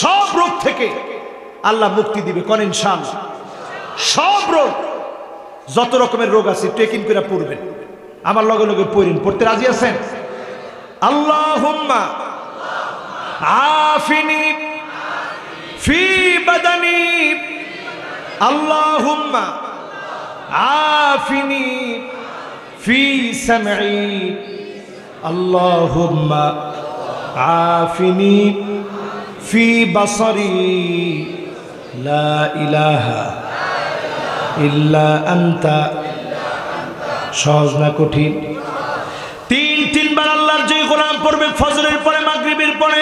সব রোগ থেকে আল্লাহ মুক্তি দিবে। কোন ইনশাআল্লাহ। সব রোগ, যত রকমের রোগ আছে টেকিং করে পড়বেন। আমার লগে লগে পড়েন। পড়তে রাজি আছেন? আল্লাহুম্মা আফিনি ফি বাদানি, আল্লাহুম্মা আফিনি ফি সামঈ, আল্লাহুম্মা আফিনি ফি বাসারি, লা ইলাহা ইল্লা আনতা। সহজ না কঠিন? তিনবার আল্লাহর যে গোলাম পড়বে ফজরের পরে, মাগরিবের পরে,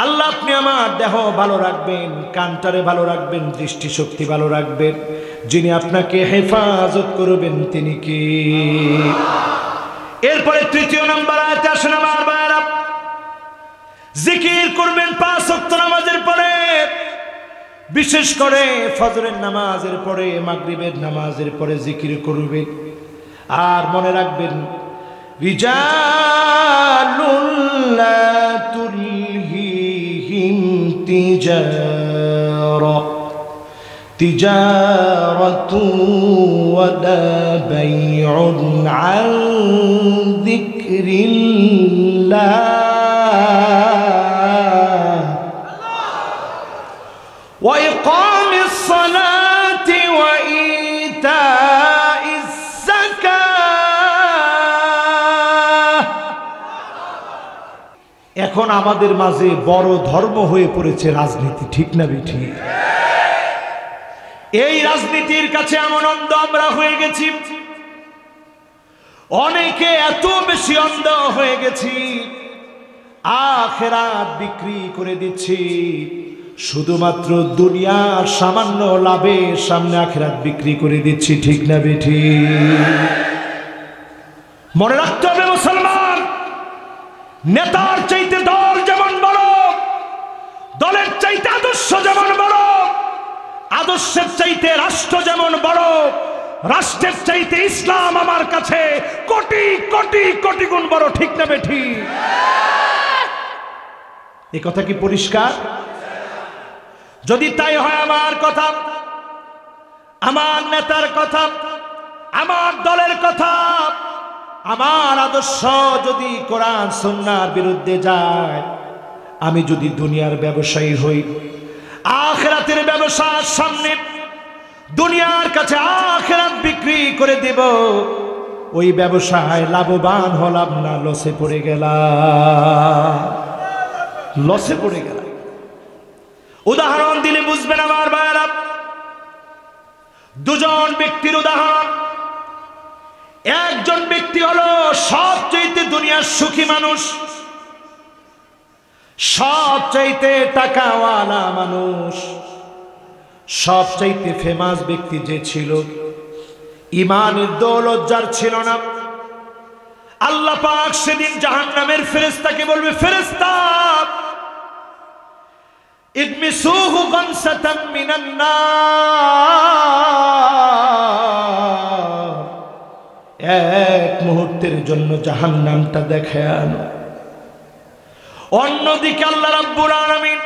আল্লাহ আপনি আমার দেহ ভালো রাখবেন, কানটারে ভালো রাখবেন, দৃষ্টিশক্তি ভালো রাখবেন। যিনি আপনাকে হেফাজত করবেন তিনি কি? এরপরে তৃতীয় নাম্বার আয়াতে আসেন আমার ভাইরা, জিকির করবেন 5 ওয়াক্ত নামাজের পরে, বিশেষ করে ফজরের নামাজের পরে, মাগরিবের নামাজের পরে জিকির করবেন। আর মনে রাখবেন, রিজালুল লা তুলহিহিম তিজারাতু ওয়ালা বাইউন আন যিকরিল্লাহ ওয়া ইকামিস সালাতি ওয়া ইতাইজ যাকাত। এখন আমাদের মাঝে বড় ধর্ম হয়ে পড়েছে রাজনীতি, ঠিক না বেঠি? এই রাজনীতির কাছে এমন অন্ধ আমরা হয়ে গেছি, অনেকে এত বেশি অন্ধ হয়ে গেছি, আখিরাত বিক্রি করে দিচ্ছি। শুধুমাত্র দুনিয়ার সামান্য লাভের সামনে আখিরাত বিক্রি করে দিচ্ছি, ঠিক না বেঠি? মনে রাখতে হবে মুসলমান, নেতার চাইতে দল যেমন বড়, দলের চাইতে আদর্শ যেমন বড়, আদর্শের চাইতে রাষ্ট্র যেমন বড়, রাষ্ট্রের চাইতে ইসলাম আমার কাছে কোটি কোটি কোটি গুণ বড়, ঠিক না বেঠি? এ কথা কি পরিষ্কার? যদি তাই হয়, আমার কথা, আমার নেতার কথা, আমার দলের কথা, আমার আদর্শ যদি কোরআন সুন্নাহর বিরুদ্ধে যায়, আমি যদি দুনিয়ার ব্যবসায়ী হই, আখিরাতের ব্যবসার সামনে দুনিয়ার কাছে আখিরাত বিক্রি করে দেব, ওই ব্যবসায় লাভবান হলাম না, লসে পড়ে গেলাম, লসে পড়ে গেলাম। উদাহরণ দিলে বুঝবেন আমার ভাইরা, দুজন ব্যক্তির উদাহরণ। একজন ব্যক্তি হলো সবচাইতে দুনিয়ার সুখী মানুষ, সবচাইতে টাকাওয়ালা মানুষ, সবচাইতে ফেমাস ব্যক্তি যে ছিল, ইমানের দৌলত যার ছিল না, আল্লাহ পাক সেদিন জাহান্নামের ফেরেশতাকে বলবে, ফেরেশতা ইগমিসুহু গানসাতাম মিনান নার, এক মুহূর্তের জন্য জাহান্নামটা দেখে আনো। অন্যদিকে আল্লাহ রাব্বুল আলামিন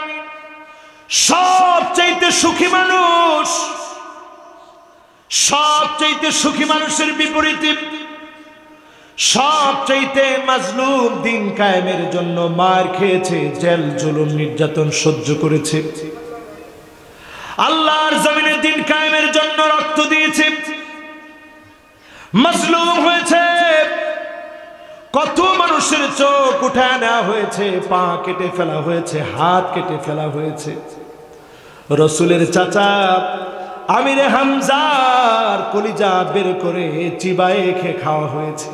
সবচাইতে সুখী মানুষ, সবচাইতে সুখী মানুষের বিপরীতে সবচাইতে মাজলুম, দিন কায়েমের জন্য মার খেয়েছে, জেল জুলুম নির্যাতন সহ্য করেছে, আল্লাহর জমিনে দিন কায়েমের জন্য রক্ত দিয়েছে, মাজলুম হয়েছে, কত মানুষের চোখ উঠায় নেওয়া হয়েছে, পা কেটে ফেলা হয়েছে, হাত কেটে ফেলা হয়েছে। রসুলের চাচা আমিরে হামজার কলিজা বের করে চিবায়ে খেয়ে খাওয়া হয়েছে।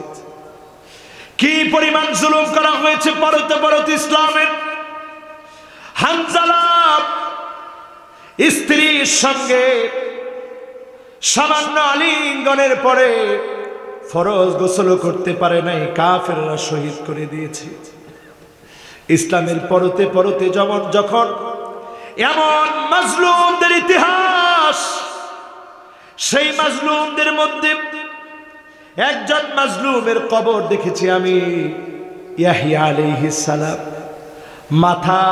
কি পরিমাণ জুলুম করা হয়েছে পরতে পরতে ইসলামের। হামজালা স্ত্রীর সঙ্গে সামান্য আলিঙ্গনের পরে ফরজ গোসল করতে পারে নাই, কাফেররা শহীদ করে দিয়েছে। ইসলামের পরতে পরতে যখন এমন মাজলুমদের ইতিহাস, সেই মাজলুমদের মধ্যে একজন মাজলুমের কবর দেখেছি আমি, ইয়াহইয়া আলাইহিস সালাম। মাথা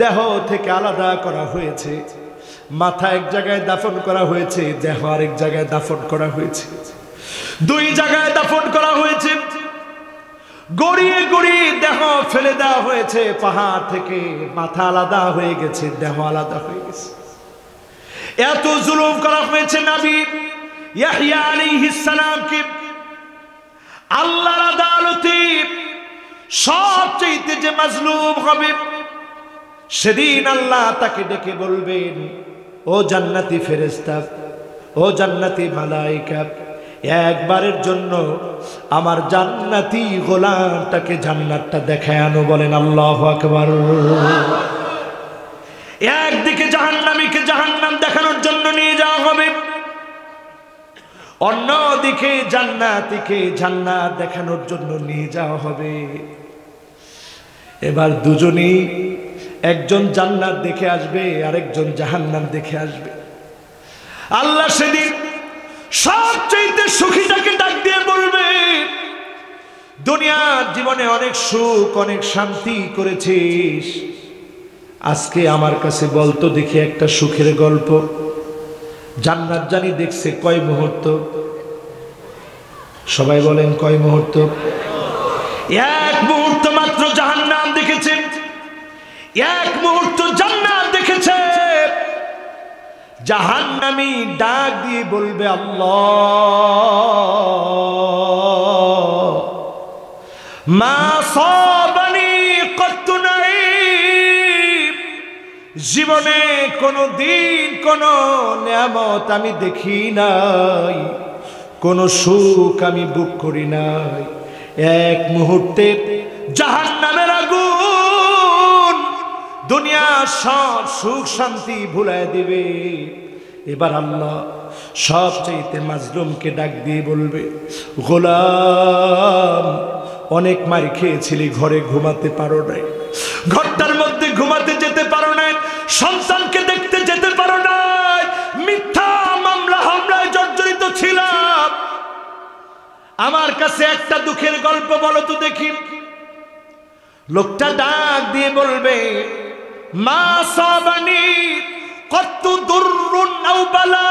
দেহ থেকে আলাদা করা হয়েছে, মাথা এক জায়গায় দাফন করা হয়েছে, দেহ আরেক জায়গায় দাফন করা হয়েছে, দুই জায়গায় দাফন করা হয়েছে। গড়িয়ে গড়িয়ে দেহ ফেলে দেওয়া হয়েছে, পাহাড় থেকে মাথা আলাদা হয়ে গেছে, দেহ আলাদা হয়ে গেছে। এত জুলুম করা হয়েছে নবী ইয়াহইয়া আলাইহিস সালামকে। আল্লাহর আদালতে সবচেয়ে যে মাজলুম হবে, সেদিন আল্লাহ তাকে ডেকে বলবেন, ও জান্নাতি ফেরেশতা, ও জান্নাতি মালায়েকা, একবারের জন্য আমার জান্নাতি গোলামটাকে জান্নাতটা দেখায় আনো। বলেন আল্লাহু আকবার। একদিকে জাহান্নামীকে জাহান্নাম দেখানোর জন্য নিয়ে যাওয়া হবে, অন্যদিকে জান্নাতীকে জান্নাত দেখানোর জন্য নিয়ে যাওয়া হবে। এবার দুজনেই, একজন জান্নাত দেখে আসবে, আরেকজন জাহান্নাম দেখে আসবে। আল্লাহ সেদিন সবচেয়ে সুখীটাকে ডাক দিয়ে বলবে, দুনিয়ার জীবনে অনেক সুখ অনেক শান্তি করেছিস, আজকে আমার কাছে বলতো দেখি একটা সুখের গল্প। জান্নাত জানি দেখছে কয় মুহূর্ত? সবাই বলেন কয় মুহূর্ত? এক মুহূর্ত মাত্র জাহান্নাম দেখেছে, এক মুহূর্ত জান্নাত দেখেছে। জাহান্নামী ডাক দিয়ে বলবে, আল্লাহ মা সাবানি কত্তু নাই, জীবনে কোনো দিন কোনো নিয়ামত আমি দেখি নাই, কোনো সুখ আমি ভোগ করি নাই। এক মুহূর্তে জাহান্নামের আগুন দুনিয়ার সব সুখ শান্তি ভুলায় দিবে। এবার আল্লাহ সবচেয়ে মাজলুমকে ডাক দিয়ে বলবে, গোলাম অনেক মার খেয়েছিলি, ঘরে ঘুমাতে পারো নাই, ঘরটার মধ্যে ঘুমাতে যেতে পারো নাই, সন্তানকে দেখতে যেতে পারো নাই, মিথ্যা মামলা হামলায় জর্জরিত ছিলাম, আমার কাছে একটা দুঃখের গল্প বলো তো দেখি। লোকটা ডাক দিয়ে বলবে, মা সাবানি কত দুররুন আও বালা,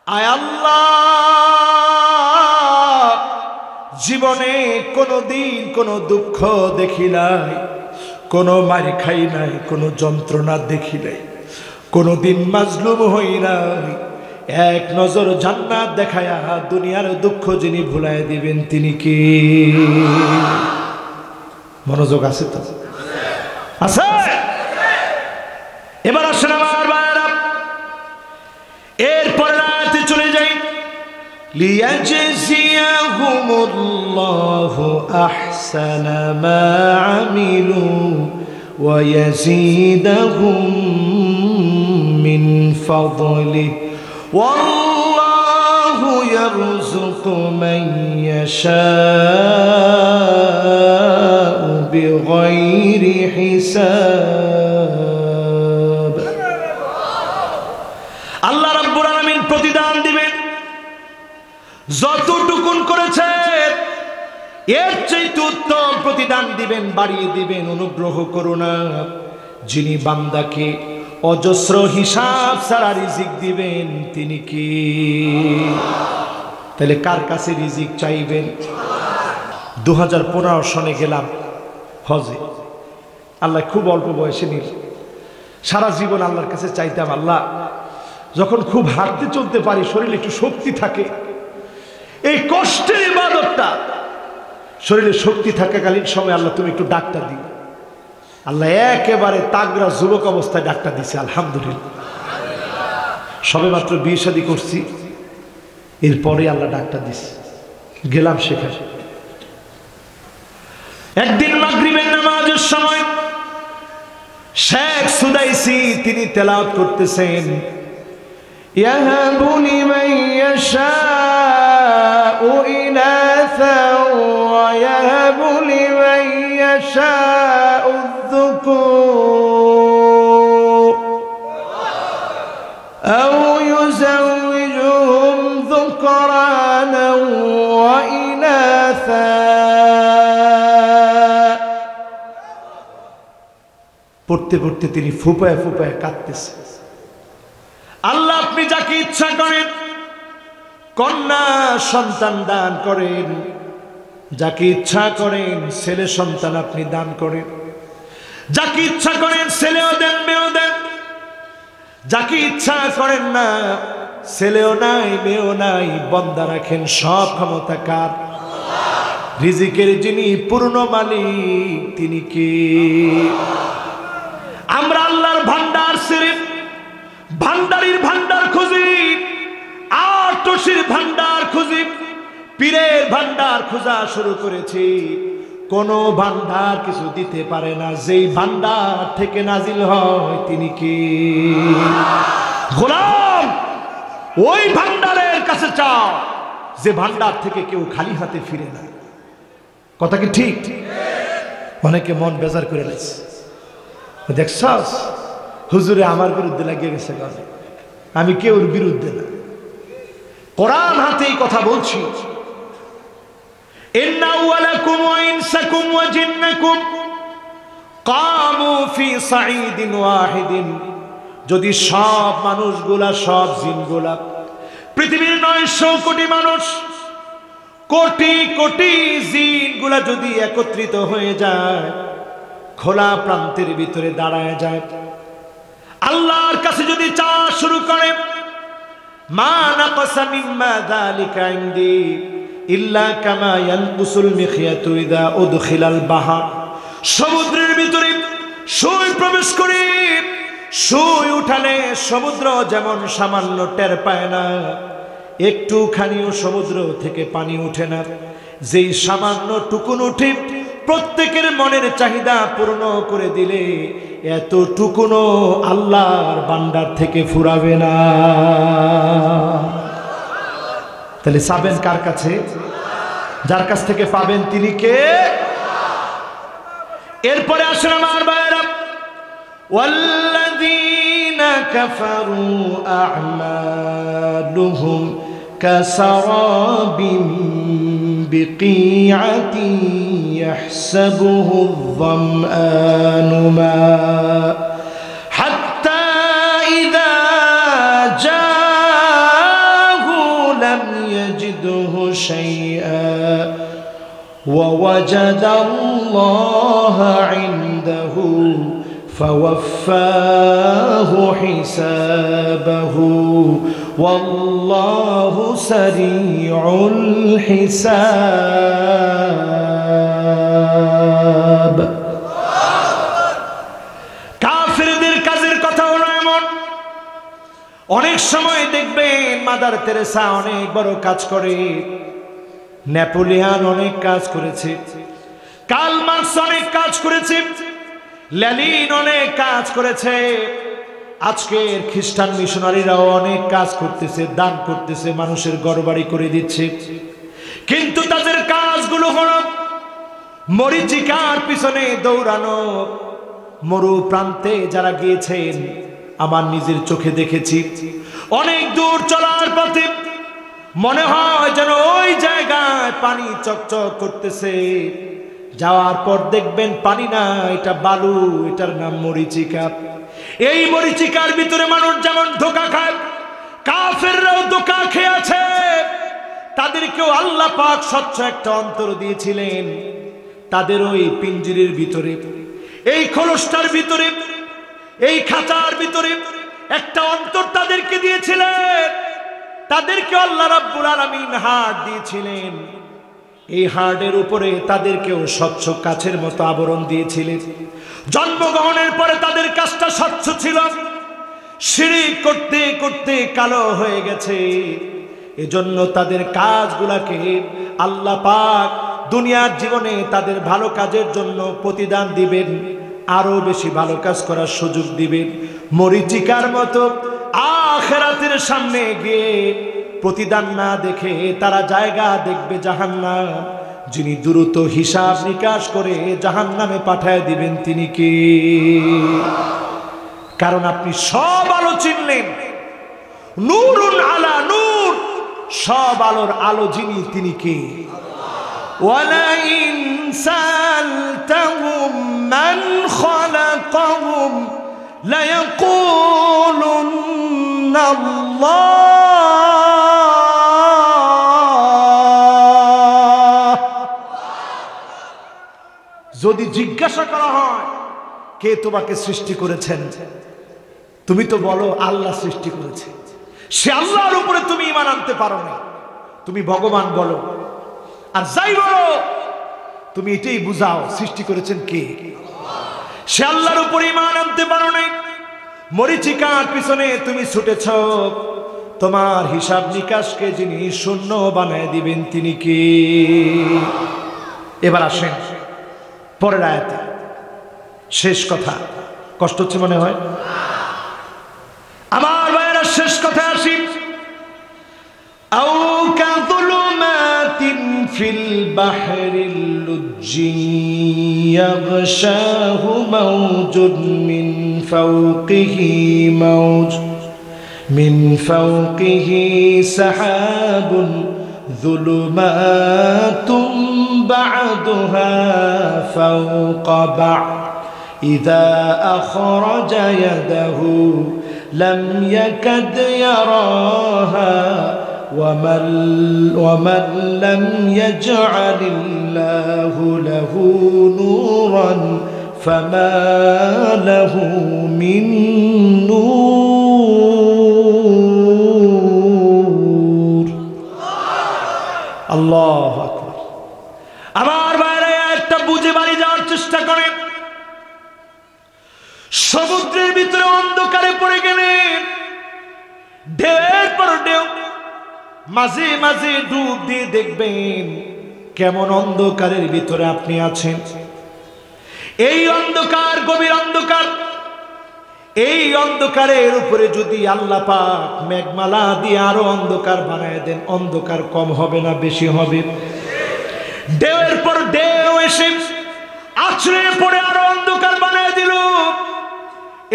আয় আল্লাহ জীবনে কোনোদিন কোনো দুঃখ দেখি নাই, কোনো মার খাই নাই, কোনো যন্ত্রণা দেখি নাই, কোনোদিন মাজলুম হই নাই। এক নজর জান্নাত দেখায়া দুনিয়ার দুঃখ যিনি ভুলাই দিবেন তিনি কি? মনোযোগ আছে তো? আছে। এবার আসেন আমার ভাইরা, এরপর রাতে চলে যাই। লিয়াজজিয়াহুমুল্লাহু আহসানা মা আমিলু ওয়া ইয়াজিদাহুম মিন ফাদলিহি ওয়াল্লাহু ইয়ারযুকু মান ইয়াশাউ বিগাইরি হিসাব। আল্লাহ রাব্বুল আলামিন প্রতিদান দিবেন, যতটুকুন করেছে এর চেয়ে উত্তম প্রতিদান দিবেন, বাড়িয়ে দিবেন। অনুগ্রহ করুণা যিনি বান্দাকে অজস্র হিসাব ছাড়া রিজিক দিবেন তিনি কি? তাহলে কার কাছে রিজিক চাইবেন? 2015 সনে গেলাম হজে, আল্লাহ খুব অল্প বয়সে নিল। সারা জীবন আল্লাহর কাছে চাইতাম, আল্লাহ যখন খুব হাঁটতে চলতে পারি, শরীরে একটু শক্তি থাকে, এই কষ্টের ইবাদতটা শরীরে শক্তি থাকাকালীন সময় আল্লাহ তুমি একটু ডাক্তার দিও। আল্লাহ একেবারে তাগড়া যুবক অবস্থায় ডাক্তার দিছে, আলহামদুলিল্লাহ। সবে মাত্র বিয়ে শাদী করছি, এরপরে আল্লাহ ডাক্তার দিছে। গেলাম সেখানে। একদিন মাগরিবের নামাজের সময় শেখ সুদাইসি তিনি তেলাওয়াত করতেছেন, ইয়াহাবু লিমান ইয়াশাউ ইনাসা ওয়া ইয়াহাবু লিমান ইয়াশাউ الذكور أو يزوجهم ذكرانا عبثا পড়তে পড়তে তিনি ফুপায় ফুপায় কাঁদতেছে। আল্লাহ আপনি যাকে ইচ্ছা করেন কন্যা সন্তান দান করেন, যাকে ইচ্ছা করেন ছেলে সন্তান আপনি দান করেন, যাকে ইচ্ছা করেন ছেলেও দেন মেয়েও দেন, যাকে ইচ্ছা করেন না ছেলেও নাই মেয়েও নাই, বন্দা রাখেন সব ক্ষমতা কার? রিজিকের যিনি পূর্ণ মালিক তিনি কে? আমরা আল্লাহর ভান্ডার ছেড়ে ভান্ডারির ভান্ডার খুঁজি, আটশির ভান্ডার খুঁজি, পীরের ভান্ডার খোঁজা শুরু করেছি। কোন ভান্ডার কিছু দিতে পারে না, যেই ভান্ডার থেকে নাজিল হয় তিনি কে? গোলাম ওই ভান্ডারের কাছে চাও যে ভান্ডার থেকে কেউ খালি হাতে ফিরে না। কথা কি ঠিক? অনেকে মন বেজার করে নিয়েছে, দেখছস হুজুরে আমার বিরুদ্ধে লাগিয়ে গেছে। আমি কেউর বিরুদ্ধে না, কোরআন হাতেই কথা বলছি। ইন্না আওয়ালাকুম ওয়া ইনসাকুম ওয়া জিন্নাকুম কামু ফি সাঈদিন ওয়াহিদিন। যদি সব মানুষগুলা সব জিনগুলা পৃথিবীর 900 কোটি মানুষ কোটি কোটি জিনগুলা যদি একত্রিত হয়ে যায়, খোলা প্রান্তের ভিতরে দাঁড়ায় যায়, আল্লাহর কাছে যদি চাওয়া শুরু করে, মা নাকাসা মিম্মা যালিকা ইনদি ইল্লা কামা ইয়ানকুসুল মিখিয়াতু ইযা উদখিলাল বাহর। সমুদ্রের ভিতরে সুই প্রবেশ করে সুই উঠালে সমুদ্র যেমন সামান্য টের পায় না, একটুখানিও সমুদ্র থেকে পানি ওঠে না, যেই সামান্য টুকুন উঠে প্রত্যেকের মনের চাহিদা পূর্ণ করে দিলে এতটুকুনও আল্লাহর ভান্ডার থেকে ফুরাবে না। তাহলে চাবেন কার কাছে? যার কাছ থেকে পাবেন তিনি কে? এরপরে আসেন আমার ভাইরা, ওয়াল্লাযীনা কাফারু আ'মালুহুম কাসারাবিন বিকিআতিন ইয়াহসাবুহু আয-যামআনু মা'আ হাত্তা ইযা জাআহু লাম ইয়াজিদহু শাইআ ওয়া ওয়াজাদাল্লাহা 'ইনদাহু ফাওয়াফাহু হিসাবাহু ওয়াল্লাহু সারিউল হিসাব। কাফিরদের কাজের কথা হলো এমন, অনেক সময় দেখবেন মাদার তেরেসা অনেক বড় কাজ করে, নেপোলিয়ান অনেক কাজ করেছে, কার্ল মার্কস অনেক কাজ করেছে, লেনিন অনেক কাজ করেছে, আজকের খ্রিস্টান মিশনারিরাও অনেক কাজ করতেছে, দান করতেছে, মানুষের ঘরবাড়ি করে দিচ্ছে। কিন্তু তাদের কাজগুলো হলো মরীচিকার পিছনে দৌড়ানো। মরু প্রান্তে যারা গিয়েছেন আমার নিজের চোখে দেখেছি, অনেক দূর চলার পথে মনে হয় যেন ওই জায়গায় পানি চকচক করতেছে, যাওয়ার পর দেখবেন পানি না, এটা বালু, এটার নাম মরীচিকা। এই মরীচিকার ভিতরে মানুষ যেমন ধোঁকা খায়, কাফেররাও ধোঁকা খেয়েছে। তাদেরকেও আল্লাহ পাক স্বচ্ছ একটা অন্তর দিয়েছিলেন, তাদের ওই পিঞ্জিরের ভিতরে, এই খোলসটার ভিতরে, এই খাঁচার ভিতরে একটা অন্তর তাদেরকে দিয়েছিলেন। তাদেরকে আল্লাহ রাব্বুল আলামিন হাড় দিয়েছিলেন, এই হাড়ের উপরে তাদেরকেও স্বচ্ছ কাচের মতো আবরণ দিয়েছিলেন। জন্মগ্রহণের পরে তাদের কাজটা স্বচ্ছ ছিল, শিরক করতে করতে কালো হয়ে গেছে। এজন্য তাদের কাজগুলাকে আল্লাহ পাক দুনিয়ার জীবনে তাদের ভালো কাজের জন্য প্রতিদান দিবেন, আরো বেশি ভালো কাজ করার সুযোগ দিবেন। মরীচিকার মতো আখিরাতের সামনে গিয়ে প্রতিদান না দেখে তারা জায়গা দেখবে জাহান্নাম। যিনি দ্রুত হিসাব নিকাশ করে জাহান্নামে পাঠায় দিবেন তিনি কে? কারণ আপনি সব আলো চিনলেন, নূরুন আলা নূর, সব আলোর আলো যিনি তিনি কে? ওয়ালাইন সালতাহুম মান খালাকাহুম লায়াকুলুন্না আল্লাহ। যদি জিজ্ঞাসা করা হয় কে তোমাকে সৃষ্টি করেছেন, তুমি তো বলো আল্লাহ সৃষ্টি করেছে। সে আল্লাহর উপরে তুমি ঈমান আনতে পারো না, তুমি ভগবান বলো। আর যাই বলো তুমি এটাই বুঝাও সৃষ্টি করেছেন কে? সে আল্লাহর উপরে ঈমান আনতে পারো না। মরিচিকার পিছনে তুমি ছুটেছ, তোমার হিসাব নিকাশকে যিনি শূন্য বানায় দিবেন তিনি কে? এবার আসেন পরের আয়াতে, শেষ কথা। কষ্ট হচ্ছে মনে হয়? আমার ভাইয়েরা শেষ কথা আসি। আও কাযুলুমাতিন ফিল বাহরিল লুজ্জি ইয়াগশাহু মাওজুন মিন ফাওকিহি সাহাবুন যুলুমাতুম বা'দুহা ফাওকা বা'দ إذا أخرج يده لم يكد يراها ومن لم يجعل الله له نورا فما له من نور الله أكبر। আমার বাইরে একটা বুঝে বাড়ি যাওয়ার চেষ্টা করে, সমুদ্রের ভিতরে অন্ধকারে পড়ে গেলেন, ঢেউয়ের পর ঢেউ, মাঝে মাঝে ডুব দিয়ে দেখবেন কেমন অন্ধকারের ভিতরে আপনি আছেন। এই অন্ধকার গভীর অন্ধকার, এই অন্ধকারের উপরে যদি আল্লাহ পাক মেঘমালা দিয়ে আরো অন্ধকার বানায় দেন, অন্ধকার কম হবে না বেশি হবে? ঢেউয়ের পর ঢেউ এসে আছড়ে পড়ে আরো অন্ধকার বানায় দিল।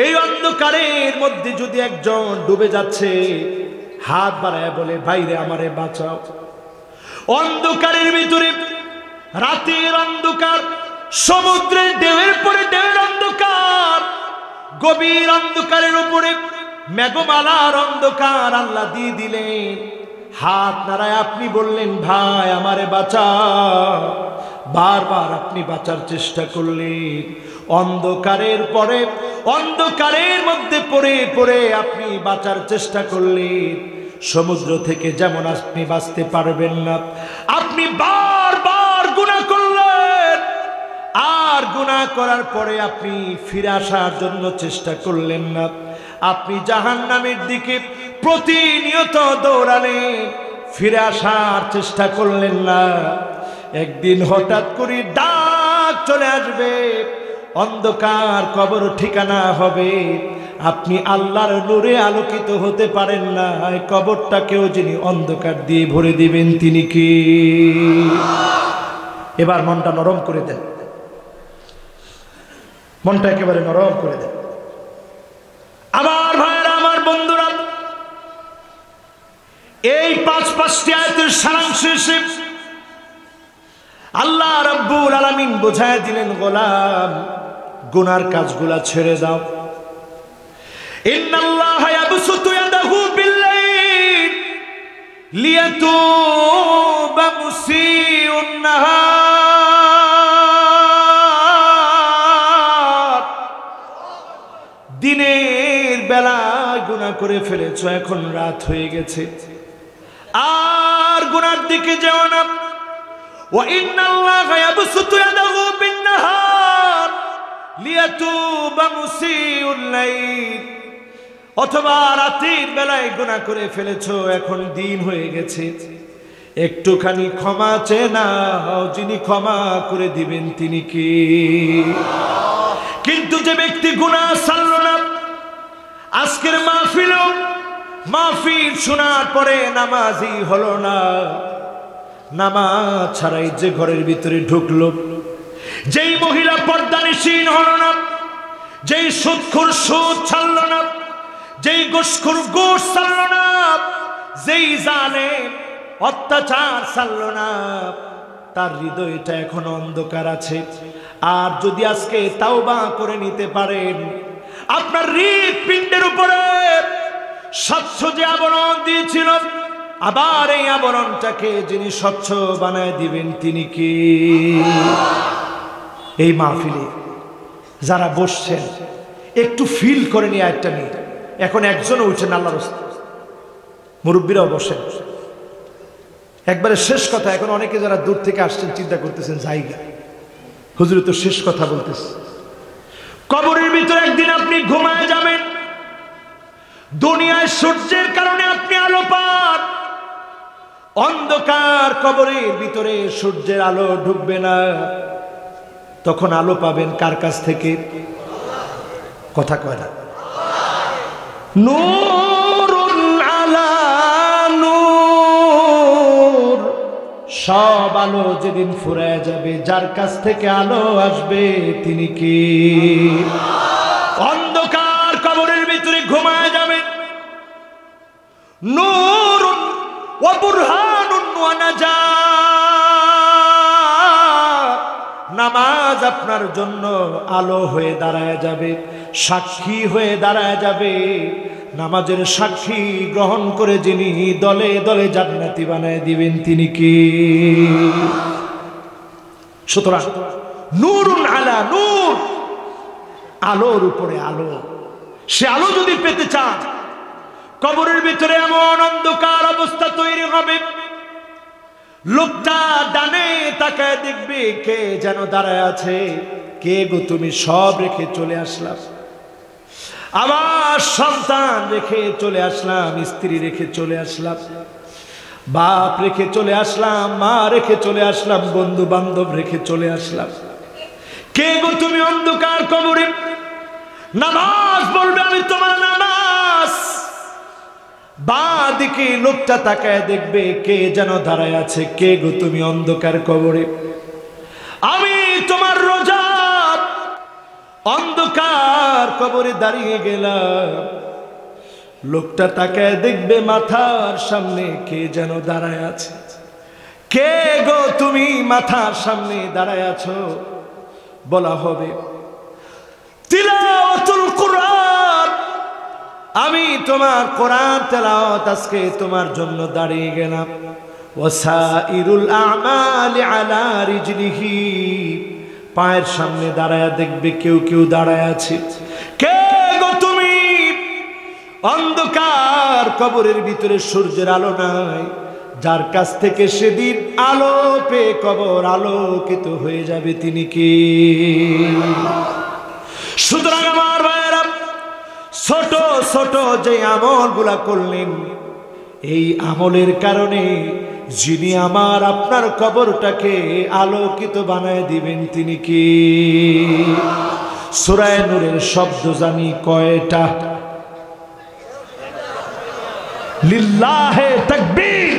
এই অন্ধকারের মধ্যে যদি একজন ডুবে যাচ্ছে, হাত বাড়ায় বলে ভাইরে আমারে বাঁচাও। অন্ধকারের ভিতরে রাতের অন্ধকার, সমুদ্রের ঢেউয়ের পরে ঢেউয়ের অন্ধকার, গভীর অন্ধকারের উপরে মেঘমালার অন্ধকার আল্লাহ দিয়ে দিলেন। হাত নাড়ায় আপনি বললেন ভাই আমারে বাঁচাও। বারবার আপনি বাঁচার চেষ্টা করলেন, অন্ধকারের পরে অন্ধকারের মধ্যে পড়ে পড়ে আপনি বাঁচার চেষ্টা করলেন। সমুদ্র থেকে যেমন আপনি বাঁচতে পারবেন না, আপনি বারবার গুনাহ করলেন। আর গুনাহ করার পরে আপনি ফিরে আসার জন্য চেষ্টা করলেন না, আপনি জাহান্নামের দিকে প্রতিনিয়ত দৌড়ালেন, ফিরে আসার চেষ্টা করলেন না। একদিন হঠাৎ করে ডাক চলে আসবে, অন্ধকার কবর ঠিকানা হবে, আপনি আল্লাহর নূরে আলোকিত হতে পারেন না। এই কবরটাকেও যিনি অন্ধকার দিয়ে ভরে দিবেন তিনি কি? এবার মনটা নরম করে দেন, মনটা একেবারে নরম করে দেন। আমার ভাইরা, আমার বন্ধুরা, এই পাঁচটি আয়াতের সারাংশ এসে আল্লাহ রাব্বুল আলামিন বোঝায় দিলেন, গোলাম গুনার কাজগুলা ছেড়ে দাও। ইন্নাল্লাহা ইয়াবসুতু ইয়াদাহু বিল-লাইল লিয়াতুবা মুসিউন নাহার। দিনের বেলায় গুনাহ করে ফেলেছো, এখন রাত হয়ে গেছে, আর গুনার দিকে যেও না। وَإِنَّ اللَّهَ يَبْسُطُ يَدَهُ بِالنَّهَارِ لِيَتُوبَ مُسِيءُ اللَّيْلِ। অথবা রাতের বেলায় গুনাহ করে ফেলেছো, এখন দিন হয়ে গেছে, একটুখানি ক্ষমা চেয়ে নাও, যিনি ক্ষমা করে দিবেন তিনি কি? কিন্তু যে ব্যক্তি গুনাহ ছাড়ল না, আজকের মাহফিল শোনার পরে নামাজি হলো না, নামাজ ছাড়াই যে ঘরের ভিতরে ঢুকলো, যেই মহিলা পর্দানিসীন হলো না, যেই সুদখোর সুদ ছাড়লো না, যেই ঘুষখোর ঘুষ ছাড়লো না, যেই জালেম অত্যাচার ছাড়লো না, তার হৃদয়টা এখনো অন্ধকার আছে। আর যদি আজকে তাওবা করে নিতে পারেন, আপনার হৃৎপিণ্ডের উপরে স্বচ্ছ যে আবরণ দিয়েছিল, আবার এই আবরণটাকে যিনি স্বচ্ছ বানায় দিবেন তিনি কি? এই মাহফিলে যারা বসছেন একটু ফিল করে নিয়ে আয়াতটা নিয়ে, এখন একজনও উঠছেন, আল্লাহর রাস্তা মুরব্বীরাও বসেন। একবারে শেষ কথা, এখন অনেকে যারা দূর থেকে আসছেন চিন্তা করতেছেন জায়গা হুজুর তো শেষ কথা বলতেছে। কবরের ভিতরে একদিন আপনি ঘুমায় যাবেন, দুনিয়ায় সূর্যের কারণে আপনি আলো পান, অন্ধকার কবরের ভিতরে সূর্যের আলো ঢুকবে না, তখন আলো পাবেন কার কাছ থেকে? কথা কয় না। নূরুন আলা নূর, সব আলো যেদিন ফুরায় যাবে, যার কাছ থেকে আলো আসবে তিনি কি? অন্ধকার কবরের ভিতরে ঘুমায় যাবেন, নূরুন ওয়া বুরহানুন ওয়া নাজাত, নামাজ আপনার জন্য আলো হয়ে দাঁড়ায় যাবে, সাক্ষী হয়ে দাঁড়ায় যাবে। নামাজের সাক্ষী গ্রহণ করে যিনি দলে দলে জান্নাতি বানায় দিবেন তিনি কি? সুতরাং নূরুন আলা নূর, আলোর উপরে আলো। সে আলো যদি পেতে চান, কবরের ভিতরে এমন অন্ধকার অবস্থা তৈরি হবে, লোকটা ডানে তাকায় দেখবে কে যেন দাঁড়ায় আছে। কে গো তুমি? সব রেখে চলে আসলাম, আমার সন্তান রেখে চলে আসলাম, স্ত্রী রেখে চলে আসলাম, বাপ রেখে চলে আসলাম, মা রেখে চলে আসলাম, বন্ধু বান্ধব রেখে চলে আসলাম। কে গো তুমি? অন্ধকার কবরে নামাজ বলবে আমি তোমার নামাজ। বাঁদিকে লোকটা তাকায় দেখবে কে যেন দাঁড়ায় আছে। কে গো তুমি? অন্ধকার কবরে আমি তোমার রোজা। অন্ধকার কবরে দাঁড়িয়ে গেলাম, লোকটা তাকায় দেখবে মাথার সামনে কে যেন দাঁড়ায় আছে। কে গো তুমি? মাথার সামনে দাঁড়ায় আছো। বলা হবে তিলাওয়াতুল কুরআন, আমি তোমার কোরআন তেলাওয়াত আজকে তোমার জন্য দাঁড়িয়ে গেলাম। ওয়াসাইরুল আমালি আলা রিজলিহি, পায়ের সামনে দাঁড়ায় দেখবে কেউ কেউ দাঁড়ায় আছে। কে গো তুমি? অন্ধকার কবরের ভিতরে সূর্যের আলো নাই, যার কাছ থেকে সেদিন আলো পেয়ে কবর আলোকিত হয়ে যাবে তিনি কি? সুতরাং আমার ভাইয়েরা, ছোট ছোট যে আমলগুলা করলেন, এই আমলের কারণে যিনি আমার আপনার কবরটাকে আলোকিত বানায় দিবেন তিনি কি? সূরা নূরের শব্দ জানি কয়টা? লিল্লাহে তাকবীর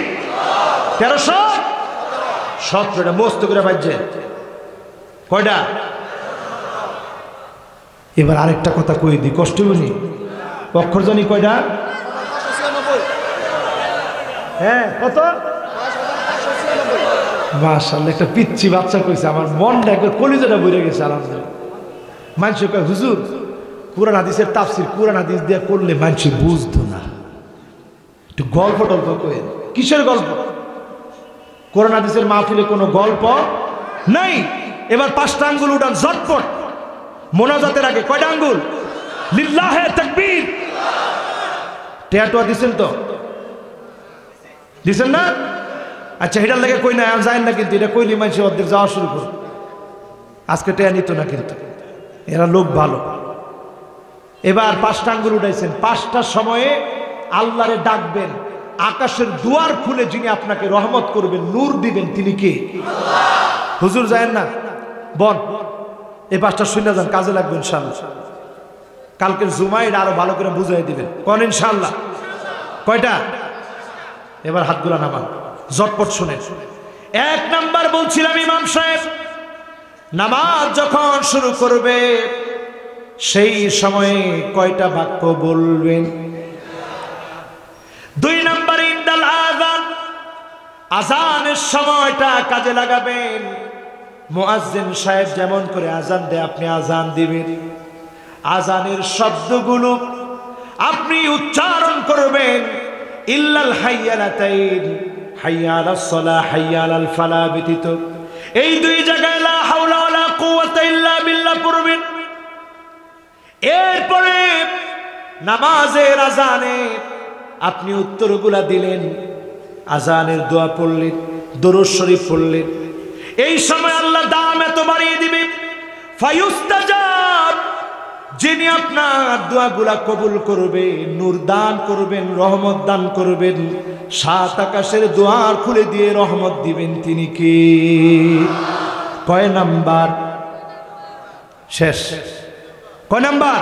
1317টা মস্ত করে বাজছে। কয়টা? এবার আরেকটা কথা কই দি, কষ্ট বলি। অক্ষর জানি কয়টা? হ্যাঁ, কত? মাশাআল্লাহ, একটা পিচ্চি বাচ্চা কইছে, আমার মনটা একবার কলিজাটা বইরে গেছে। আলহামদুলিল্লাহ। মানুষ কয় হুজুর কুরআন হাদিসের তাফসীর কুরআন হাদিস দিয়ে করলে মানুষ বুঝতো না, একটু গল্প টল্প কই। কিসের গল্প? কোরআন হাদিসের মাহফিলে কোনো গল্প নাই। এবার 5টা আঙ্গুল উঠান ঝটপট, মোনাজাতের আগে। কয়টা আঙ্গুল? লিল্লাহে তাকবীর। টেয়াটোয়া দিছেন তো? দিছেন না? আচ্ছা, এটার লাগে কই না যায় না, কিন্তু এটা কইলি মানুষ অর্ধেক যাওয়া শুরু করো। আজকে টেয়া নিত না, কিন্তু এরা লোক ভালো। এবার 5টা আঙ্গুল উঠাইছেন, 5টার সময়ে আল্লাহরে ডাকবেন। আকাশের দুয়ার খুলে যিনি আপনাকে রহমত করবেন, নূর দিবেন তিনি কে? হুজুর যায় না বল, এই 5টা শুনে যান, কাজে লাগবে ইনশাআল্লাহ। কালকের জুমায় এটা আরো ভালো করে বুঝাই দিবেন, কোন ইনশাআল্লাহ। কয়টা? এবার হাতগুলা নামান, ঝটপট শুনেন। 1 নাম্বার বলছিলাম, ইমাম সাহেব নামাজ যখন শুরু করবে সেই সময়ে কয়টা বাক্য বলবেন? 2 নাম্বার ইনদাল আযান, আজানের সময়টা কাজে লাগাবেন। মুয়াজ্জিন সাহেব যেমন করে আজান দেয় আপনি আজান দিবেন। আজানের শব্দগুলো আপনি উচ্চারণ করবেন। ইল্লাল হাইয়ালাতাইন, হাইয়া আলাস সালাহ, হাইয়া আলাল ফালাহ ব্যতীত এই দুই জায়গায় লা হাওলা ওয়ালা কুওয়াতা ইল্লা বিল্লাহ পড়বেন। এরপরে নামাজের আজানে আপনি উত্তরগুলা দিলেন, আজানের দোয়া পড়লেন, দরুদ শরীফ পড়লেন। এই সময় আল্লাহ দাম এত বাড়িয়ে দিবে, ফায়ুস্তাজাব, যিনি আপনার দোয়াগুলা কবুল করবে, নূর দান করবেন, রহমত দান করবেন, সাত আকাশের দুয়ার খুলে দিয়ে রহমত দিবেন, তিনি কি? কয় নাম্বার? শেষ। কয় নাম্বার?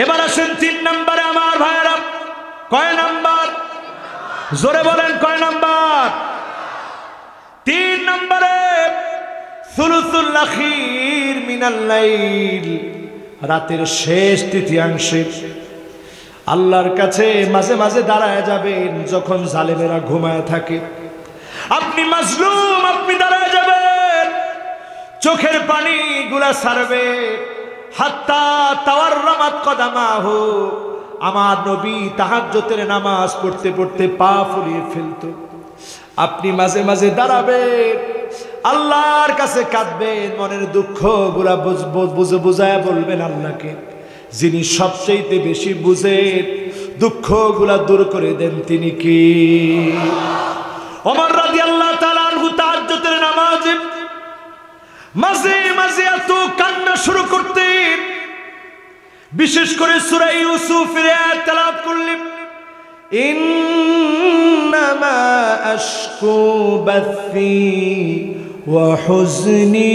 এবার আসেন 3 নম্বরে আমার ভাইয়েরা। কয় নাম্বার? জোরে বলেন কয় নাম্বার? 3 নম্বরে সুলুসুল আখির মিনাল লাইল, রাতের শেষ তৃতীয়াংশে আল্লাহর কাছে মাঝে মাঝে দাঁড়ায় যাবেন। যখন জালেমেরা ঘুমায় থাকে, আপনি মাজলুম, আপনি দাঁড়ায় যাবেন, চোখের পানি গুলা ছাড়বে। হাত্তা তাওয়াররামাত কদামাহু, আমার নবী তাহাজ্জুদের নামাজ পড়তে পড়তে পা ফুলিয়ে ফেলতো। আপনি মাঝে মাঝে দাঁড়াবেন, আল্লাহর কাছে কাঁদবেন, মনের দুঃখ গুলা বুঝায় বলবেন আল্লাহকে, যিনি সবচেয়ে বেশি বুঝেন, দুঃখ গুলা দূর করে দেন, তিনি কি? ওমর রাদিয়াল্লাহু তাআলা আনহু তাহাজ্জুদের নামাজে মাঝে মাঝে এত কান্না শুরু করতেন, বিশেষ করে সূরা ইউসুফের আয়াত তেলাওয়াত করলেন, ইন্নামা আশকু বাথি ওয়া হুজনি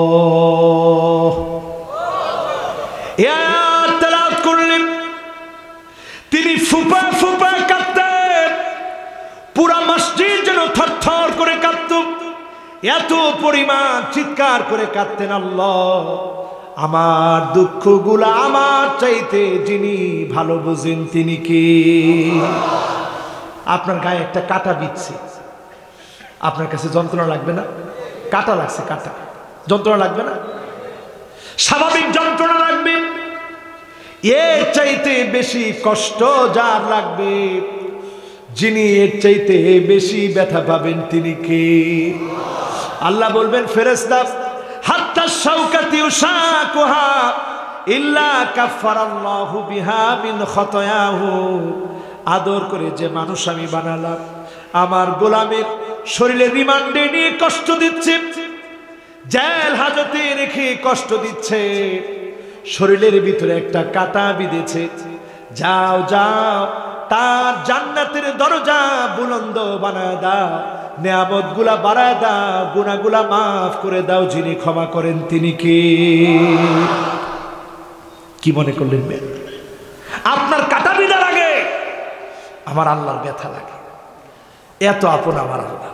ইলাল্লাহ। এই আয়াত তেলাওয়াত করলেন, তিনি ফুপা ফুপা কাঁদতেন, পুরা মসজিদ যেন থরথর করে কাঁদত, এত পরিমাণ চিৎকার করে কাঁদতেন, আল্লাহ আমার দুঃখগুলা আমার চাইতে যিনি ভালো বুঝেন, তিনি কি? আপনার গায়ে একটা কাঁটা বিচ্ছে, আপনার কাছে যন্ত্রণা লাগবে না? কাঁটা লাগছে, কাঁটা, যন্ত্রণা লাগবে না? স্বাভাবিক যন্ত্রণা লাগবে। এর চাইতে বেশি কষ্ট যার লাগবে, যিনি এর চাইতে বেশি ব্যথা পাবেন, তিনি কে? আল্লাহ বলবেন, ফেরেশতা, হাত্তা শাওকাতি উশাকুহা ইল্লা কাফফারাল্লাহু বিহা মিন খতায়াহু। আদর করে যে মানুষ আমি বানালাম, আমার গোলামের শরীরে রিমান্ডে নিয়ে কষ্ট দিচ্ছে, জেল হাজতে রেখে কষ্ট দিচ্ছে, শরীরের ভিতরে একটা কাঁটা বিঁধেছে, যাও যাও তার জান্নাতের দরজা বুলন্দ বানায় দাও, নিয়ামত গুলা বাড়ায় দাও, গুনাহগুলা মাফ করে দাও, যিনি ক্ষমা করেন, তিনি কি মনে করলেন? আপনার কাটা বিঁধা লাগে, আমার আল্লাহর ব্যথা লাগে। এত আপন আমার আল্লাহ।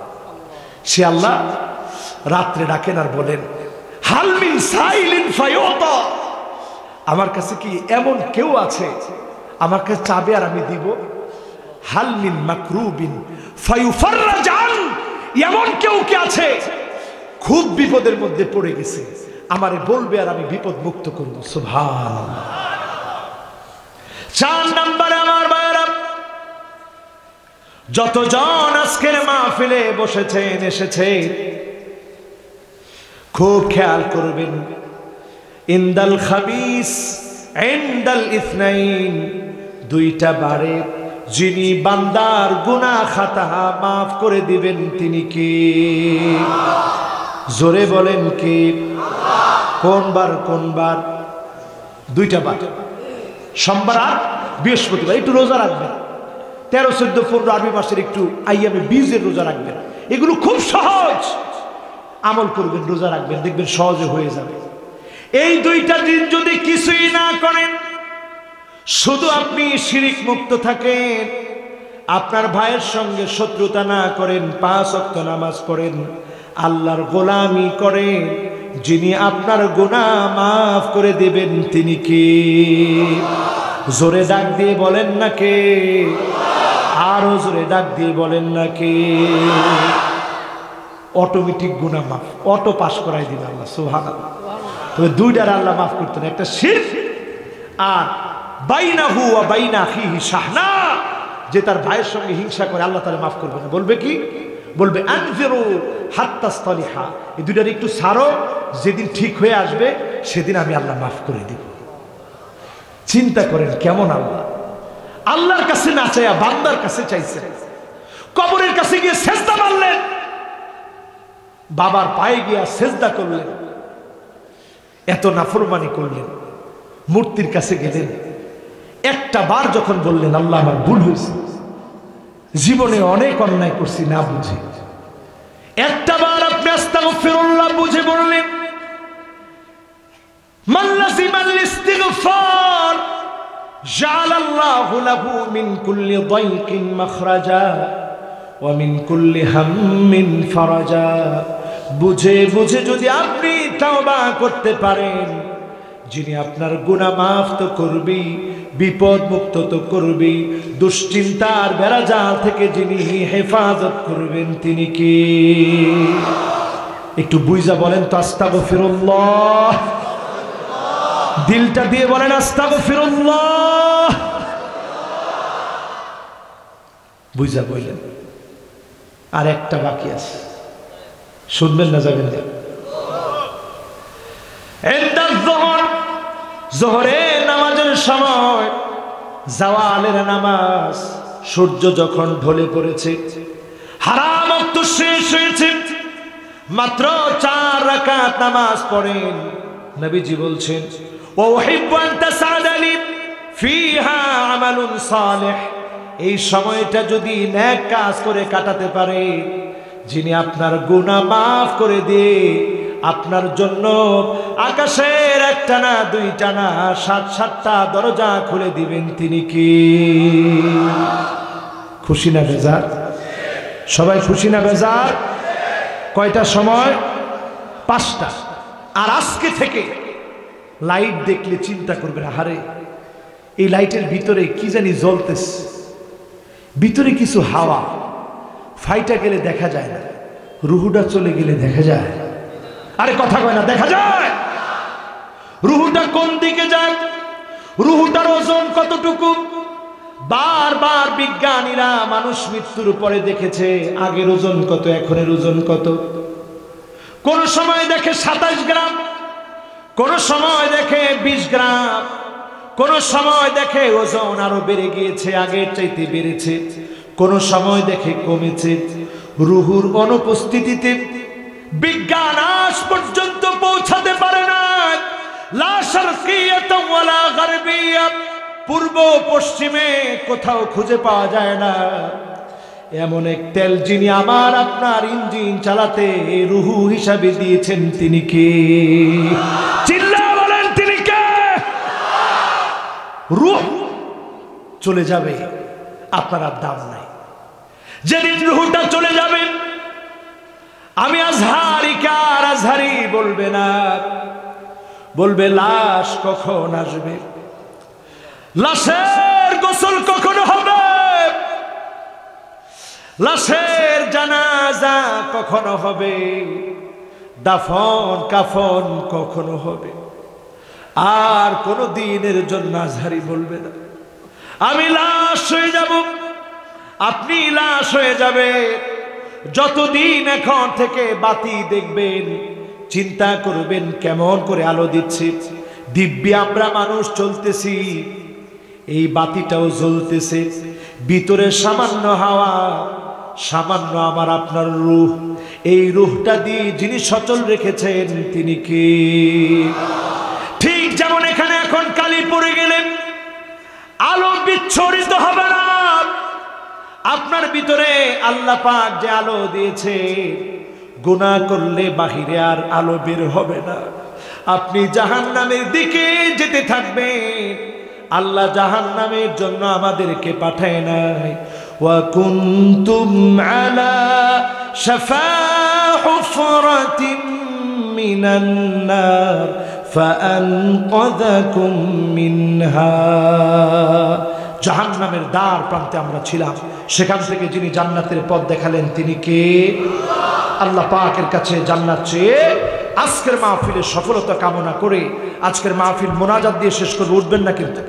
সে আল্লাহ রাত্রে ডাকেন আর বলেন, হাল মিন সাইলিন ফায়ুতা, আমার কাছে কি এমন কেউ আছে আমার কাছে চাবে আর আমি দিব? হাল মিন মাকরুবিন ফায়ুফাররাজ আন, এমন কেউ কি আছে খুব বিপদের মধ্যে পড়ে গেছে, আমারে বলবে আর আমি বিপদ মুক্ত করব। সুবহানাল্লাহ। 4 নম্বরে আমার ভাইরা, যতজন আজকের মাহফিলে বসেছেন, এসেছেন, খুব খেয়াল করবেন, ইনদাল খাবিস ইনদাল ইসনাইন, 2টা বারে যিনি বান্দার গুনাহ খাতা মাফ করে দিবেন, তিনি কি? জোরে বলেন কি? কোন বার? কোন বার? 2টা বার, সোমবার আর বৃহস্পতিবার। একটু রোজা রাখবেন, 13, 14, 15 আরবি মাসের একটু আইয়ামে বীজের রোজা রাখবেন। এগুলো খুব সহজ, আমল করবেন, রোজা রাখবেন, দেখবেন সহজে হয়ে যাবে। এই 2টা দিন যদি কিছুই না করেন, শুধু আপনি শিরিক মুক্ত থাকেন, আপনার ভাইয়ের সঙ্গে শত্রুতা না করেন, 5 ওয়াক্ত নামাজ পড়েন, আল্লাহর গোলামি করেন, যিনি আপনার গুনাহ মাফ করে দেবেন, তিনি কি? জোরে ডাক দিয়ে বলেন না কে? আরো জোরে ডাক দিয়ে বলেন না কে? অটোমেটিক গুনাহ মাফ, অটো পাস করাই দিন আল্লাহ, সুবহানাল্লাহ। তবে দুইটার আল্লাহ মাফ করতেন, একটা শিরক আর বাইনাহু ওয়া বাইনা আখিহি শাহনা, যে তার ভাইয়ের সঙ্গে হিংসা করে আল্লাহ তাআলা মাফ করবে না। বলবে কি? বলবে আনজিরু হাত্তাস্তালিহা, এই দুইটার একটু ছাড়ো, যেদিন ঠিক হয়ে আসবে সেদিন আমি আল্লাহ মাফ করে দিব। চিন্তা করেন কেমন আল্লাহ! আল্লাহর কাছে না চাইয়া বান্দার কাছে চাইছেন। কবরের কাছে গিয়ে সেজদা মারলেন, বাবার পায়ে গিয়া সেজদা করলেন, এত নাফরমানি করলেন, মূর্তির কাছে গেলেন, একটা বার যখন বললেন আল্লাহ আমার ভুল হয়েছে, জীবনে অনেক অন্যায় করছি না বুঝে, একটা বার আপনি আস্তাগফিরুল্লাহ বুঝে বললেন, মান লাযিমাল ইস্তিগফার জাআলাল্লাহু লাহু মিন কুল্লি দাইকিন মাখরাজা ওয়া মিন কুল্লি হাম্মিন ফারাজা। বুঝে বুঝে যদি আপনি তাওবা করতে পারেন, যিনি আপনার গুনাহ মাফ তো করবি, বিপদ মুক্ত তো করবি, দুশ্চিন্তার বেড়াজাল থেকে যিনি হেফাজত করবেন তিনি কে? একটু বুঝা বলেন তো আস্তাগফিরুল্লাহ, দিলটা দিয়ে বলেন আস্তাগফিরুল্লাহ, বুঝা বললেন। আর একটা বাকি আছে, শুনবেন না যাবেন না? জোহরের নামাজের সময়, জাওয়ালের নামাজ, সূর্য যখন ঢলে পড়েছে, হারাম ওয়াক্ত শেষ হয়েছে, মাত্র 4 রাকাত নামাজ পড়েন। নবীজি বলছেন ওয়া উহিব্বু আন তাসআদালি ফিহা আমালুন সালিহ, এই সময়টা যদি নেক কাজ করে কাটাতে পারে, যিনি আপনার গুনাহ মাফ করে দিয়ে আপনার জন্য আকাশের একটা না দুইটা না 7-7টা দরজা খুলে দিবেন, তিনি কি? খুশি না বেজার? সবাই খুশি না বেজার? কয়টা সময়? 5টা। আর আজকে থেকে লাইট দেখলে চিন্তা করবেন, আরে এই লাইটের ভিতরে কি জানি জ্বলতেছে, ভিতরে কিছু হাওয়া, ফাইটা গেলে দেখা যায় না, রুহুটা চলে গেলে দেখা যায়। আরে কথা কয় না, দেখা যায়। রুহুটা কোন দিকে যায়, রুহুটার ওজন কতটুকু? বারবার বিজ্ঞানীরা মানুষ মৃত্যুর পরে দেখেছে আগের ওজন কত, এখনের ওজন কত। কোন সময় দেখে 27 গ্রাম, কোন সময় দেখে 20 গ্রাম, কোন সময় দেখে ওজন আরো বেড়ে গিয়েছে, আগের চাইতে বেড়েছে, কোন সময় দেখে কমেছে। রুহুর অনুপস্থিতিতে বিজ্ঞান আজ পর্যন্ত পৌঁছাতে পারে না। লা শারকিয়াতা ওয়ালা গারবিয়া, পূর্ব পশ্চিমে কোথাও খুঁজে পাওয়া যায় না এমন এক তেল, যিনি আমার আপনার ইঞ্জিন চালাতে রুহু হিসাবে দিয়েছেন, তিনি কে? চিল্লা বলেন তিনি কে? রূহ চলে যাবে, আপনার আর দাম নাই। যেদিন রুহুটা চলে যাবে, আমি আজহারি কার আজহারি বলবে না, বলবে লাশ কখন আসবে, লাশের গোসল কখন হবে, লাশের জানাজা কখনো হবে, দাফন কাফন কখনো হবে। আর কোন দিনের জন্য আজহারি বলবে না। আমি লাশ হয়ে যাব, আপনি লাশ হয়ে যাবে। যতদিন এখন থেকে বাতি দেখবেন, চিন্তা করবেন কেমন করে আলো দিচ্ছে, দিব্যি আমরা মানুষ চলতেছি, এই বাতিটাও জ্বলতেছে, ভিতরে সামান্য হাওয়া, সামান্য আমার আপনার রূহ, এই রূহটা দিয়ে যিনি সচল রেখেছেন তিনি কে? ঠিক যেমন এখানে এখন কালি পড়ে গেলে আলো বিচ্ছরিত হবে না, আপনার ভিতরে আল্লাহ পাক যে আলো দিয়েছে, গুনাহ করলে বাহিরে আর আলো বের হবে না। আপনি জাহান্নামের দিকে যেতে থাকবেন। আল্লাহ জাহান্নামের জন্য আমাদেরকে পাঠায় নাই। ওয়া কুনতুম আলা শাফা হুফরাতিন মিনান নার فأنقذكم منها জাহান্নামের দ্বার প্রান্তে আমরা ছিলাম, সেখান থেকে যিনি জান্নাতের পথ দেখালেন তিনি কে? আল্লাহ পাকের কাছে জান্নাত চেয়ে আজকের মাহফিলের সফলতা কামনা করে আজকের মাহফিল মোনাজাত দিয়ে শেষ করে উঠবেন না কিন্তু।